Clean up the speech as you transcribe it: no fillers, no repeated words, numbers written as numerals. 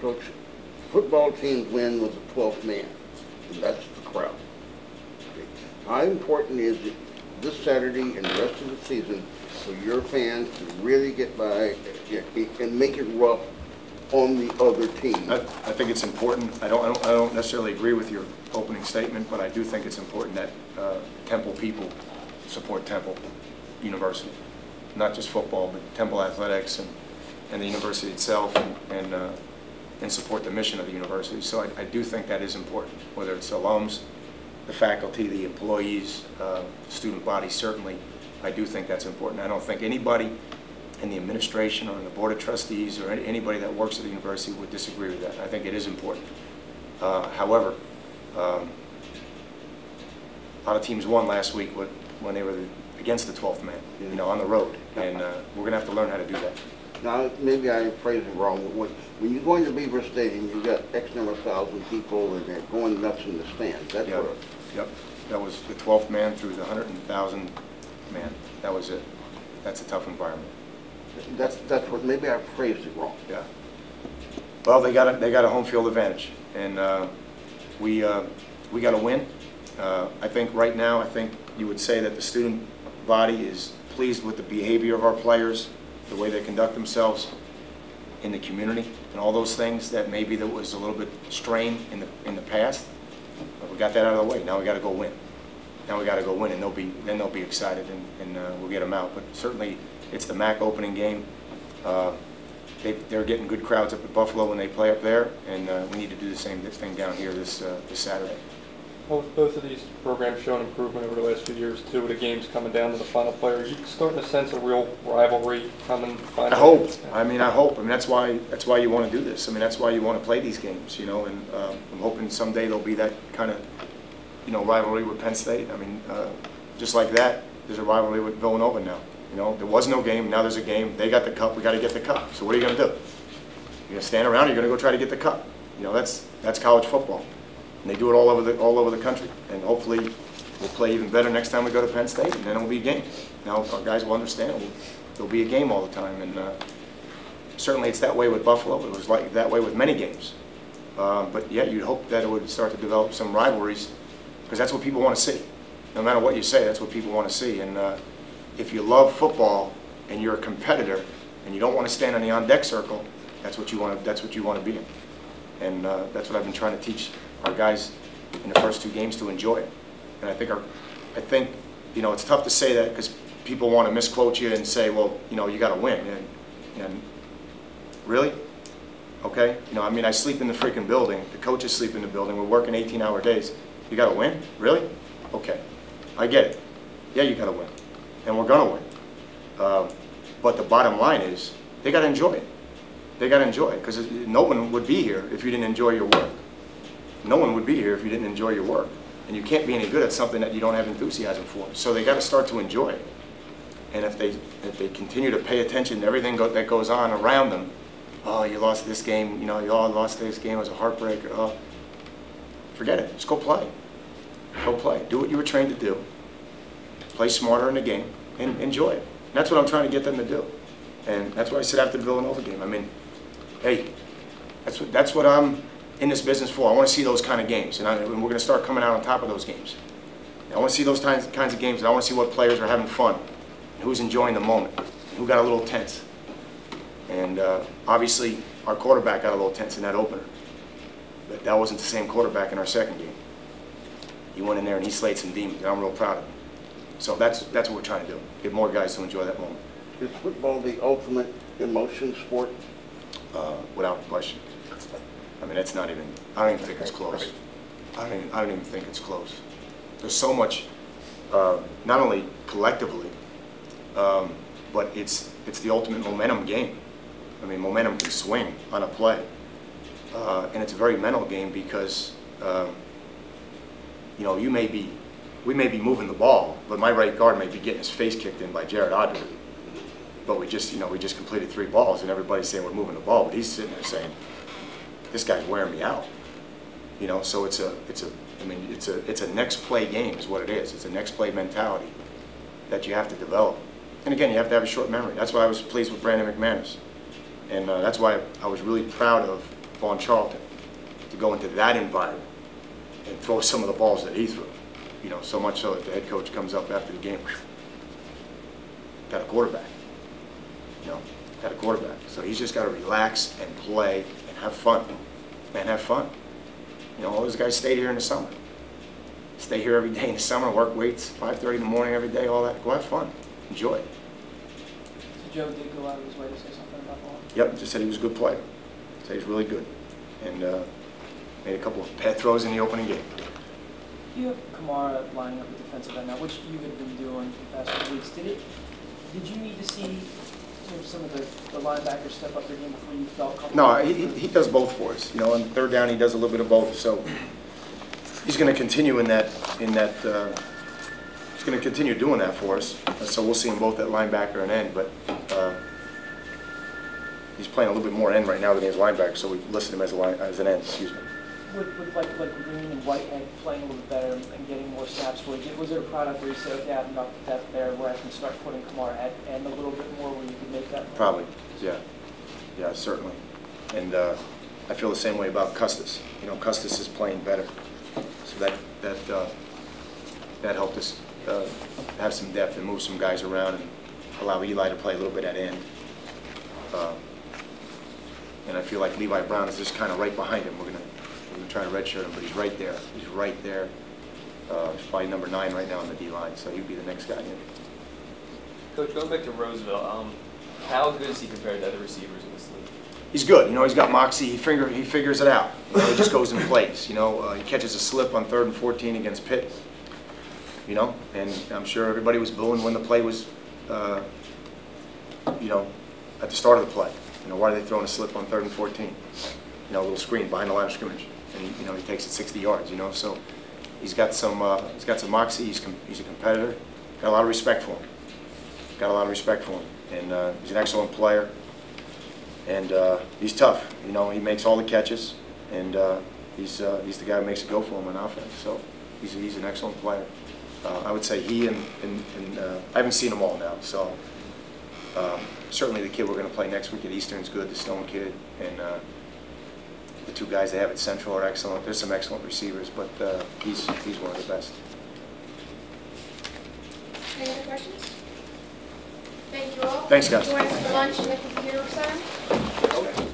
Coach, football teams win with the 12th man, and that's the crowd. Okay. How important is it this Saturday and the rest of the season for your fans to really get by and make it rough on the other team? I think it's important. I don't necessarily agree with your opening statement, but I do think it's important that Temple people support Temple University, not just football, but Temple athletics and the university itself, and support the mission of the university. So I do think that is important, whether it's alums, the faculty, the employees, the student body. Certainly, I do think that's important. I don't think anybody in the administration or in the board of trustees or anybody that works at the university would disagree with that. I think it is important. However, a lot of teams won last week when they were against the 12th man, you know, on the road, and we're going to have to learn how to do that. Now, maybe I phrased it wrong, but when you go into Beaver Stadium, you got X number of thousand people, and they're going nuts in the stands. That's Yep. what. Yep. That was the 12th man through the 100,000 man. That was it. That's a tough environment. That's what. Maybe I phrased it wrong. Yeah. Well, they got a home field advantage, and we got to win. I think right now, I think you would say that the student body is pleased with the behavior of our players, the way they conduct themselves in the community, and all those things that maybe there was a little bit strained in the past. But we got that out of the way. Now we got to go win. Now we got to go win, and they'll be excited, and we'll get them out. But certainly, it's the MAC opening game. They're getting good crowds up at Buffalo when they play up there, and we need to do the same thing down here this Saturday. Well, both of these programs shown improvement over the last few years too, with the games coming down to the final player. Are you starting to sense a real rivalry coming? I hope. I mean, I hope. I mean, that's why you want to do this. I mean, that's why you want to play these games, you know. And I'm hoping someday there'll be that kind of, you know, rivalry with Penn State. I mean, just like that, there's a rivalry with Villanova now. You know, there was no game. Now there's a game. They got the cup. We got to get the cup. So what are you going to do? You're going to stand around? Or you're going to go try to get the cup? You know, that's college football. And they do it all over the country, and hopefully we'll play even better next time we go to Penn State, and then it'll be a game. Now our guys will understand there'll be a game all the time, and certainly it's that way with Buffalo. It was like that way with many games. But yeah, you'd hope that it would start to develop some rivalries, because that's what people want to see. No matter what you say, that's what people want to see. And if you love football and you're a competitor and you don't want to stand on the on-deck circle, that's what you want to be in. And that's what I've been trying to teach our guys in the first two games, to enjoy it. And I think you know, it's tough to say that because people want to misquote you and say, well, you know, you got to win. And really? Okay. You know, I mean, I sleep in the freaking building. The coaches sleep in the building. We're working 18-hour days. You got to win? Really? Okay. I get it. Yeah, you got to win. And we're going to win. But the bottom line is, they got to enjoy it. They got to enjoy it, because no one would be here if you didn't enjoy your work. No one would be here if you didn't enjoy your work. And you can't be any good at something that you don't have enthusiasm for. So they got to start to enjoy it. And if they continue to pay attention to everything that goes on around them, oh, you lost this game, you know, you all lost this game, it was a heartbreaker. Oh, forget it. Just go play. Go play. Do what you were trained to do. Play smarter in the game and enjoy it. And that's what I'm trying to get them to do. And that's what I said after the Villanova game. I mean, hey, that's what I'm in this business for. I want to see those kind of games, and we're going to start coming out on top of those games. I want to see those kinds of games, and I want to see what players are having fun, and who's enjoying the moment, and who got a little tense. And obviously, our quarterback got a little tense in that opener, but that wasn't the same quarterback in our second game. He went in there and he slayed some demons, and I'm real proud of him. So that's what we're trying to do, get more guys to enjoy that moment. Is football the ultimate emotion sport? Without question. I mean, it's not even, I don't even think it's close. I don't even think it's close. There's so much, not only collectively, but it's the ultimate momentum game. I mean, momentum can swing on a play. And it's a very mental game because, you know, we may be moving the ball, but my right guard may be getting his face kicked in by Jared Audrey. But we just completed 3 balls, and everybody's saying we're moving the ball, but he's sitting there saying, this guy's wearing me out. You know, so it's a next play game is what it is. It's a next play mentality that you have to develop. And again, you have to have a short memory. That's why I was pleased with Brandon McManus. And that's why I was really proud of Vaughn Charlton to go into that environment and throw some of the balls that he threw. You know, so much so that the head coach comes up after the game, got a quarterback. You know, got a quarterback. So he's just got to relax and play and have fun. Man, have fun. You know, all those guys stayed here in the summer. Stay here every day in the summer, work weights, 5:30 in the morning every day, all that. Go have fun. Enjoy it. So Joe did go out of his way to say something about Vaughn? Yep, just said he was a good player. Said he's really good. And made a couple of bad throws in the opening game. You have Kamara lining up at defensive end now, which you had been doing the past few weeks. Did you need to see some of the linebackers step up their game before you felt comfortable? No, he does both for us. You know, on third down he does a little bit of both. So he's going to continue he's going to continue doing that for us. So we'll see him both at linebacker and end. But he's playing a little bit more end right now than he is linebacker. So we listed him as an end. Excuse me. With like Green and Whitehead playing a little bit better and getting more snaps for you, was there a product where you said, okay, I've knocked the depth there where I can start putting Kamara at end a little bit more where you can make that move? Probably, yeah. Yeah, certainly. And I feel the same way about Custis. You know, Custis is playing better. So that helped us have some depth and move some guys around and allow Eli to play a little bit at end. And I feel like Levi Brown is just kind of right behind him. We're gonna try to redshirt him, but he's right there. He's right there. He's probably number 9 right now on the D-line, so he'd be the next guy in. Coach, going back to Roosevelt, how good is he compared to other receivers in this league? He's good. You know, he's got moxie. He figures it out. You know, he just goes and plays. You know, he catches a slip on 3rd and 14 against Pitt. You know, and I'm sure everybody was booing when the play was, you know, at the start of the play. You know, why are they throwing a slip on 3rd and 14? You know, a little screen behind the line of scrimmage, and he, you know, he takes it 60 yards. You know, so he's got some moxie. He's a competitor. Got a lot of respect for him. Got a lot of respect for him, and he's an excellent player. And he's tough. You know, he makes all the catches, and he's the guy who makes it go for him on offense. So he's an excellent player. I would say he and I haven't seen them all now. So certainly the kid we're going to play next week at Eastern's good. The Stone kid and the 2 guys they have at Central are excellent. There's some excellent receivers, but he's one of the best. Any other questions? Thank you all. Thanks, guys. Join us for lunch in the computer center. Okay.